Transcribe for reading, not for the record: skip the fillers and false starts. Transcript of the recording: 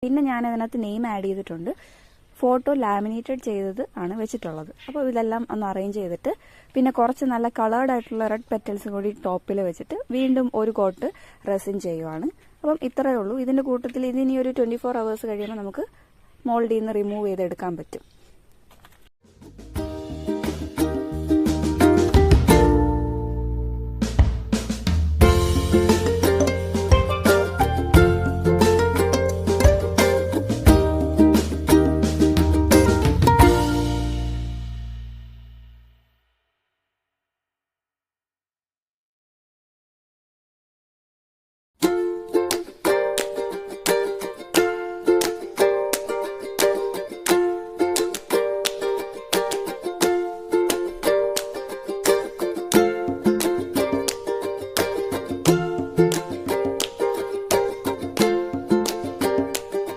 പിന്നെ ഞാൻ അതിനകത്ത് നെയിം ആഡ് ചെയ്തിട്ടുണ്ട്. ഫോട്ടോ ലാമിനേറ്റഡ് ചെയ്തത് ആണ് വെച്ചിട്ടുള്ളത്. അപ്പോൾ ഇതെല്ലാം ഒന്ന് അറേഞ്ച് ചെയ്തിട്ട് പിന്നെ കുറച്ച് നല്ല കളേർഡ് ആയിട്ടുള്ള റെഡ് പെറ്റൽസ് കൂടി ടോപ്പിൽ വെച്ചിട്ട് വീണ്ടും ഒരു കോട്ട് റെസിൻ ചെയ്യുവാണ്. അപ്പം ഇത്രയേ ഉള്ളൂ. ഇതിന്റെ കൂട്ടത്തിൽ ഇതിനി ഒരു 24 hours കഴിയുമ്പോൾ നമുക്ക് മോൾഡിൽ നിന്ന് റിമൂവ് ചെയ്തെടുക്കാൻ പറ്റും.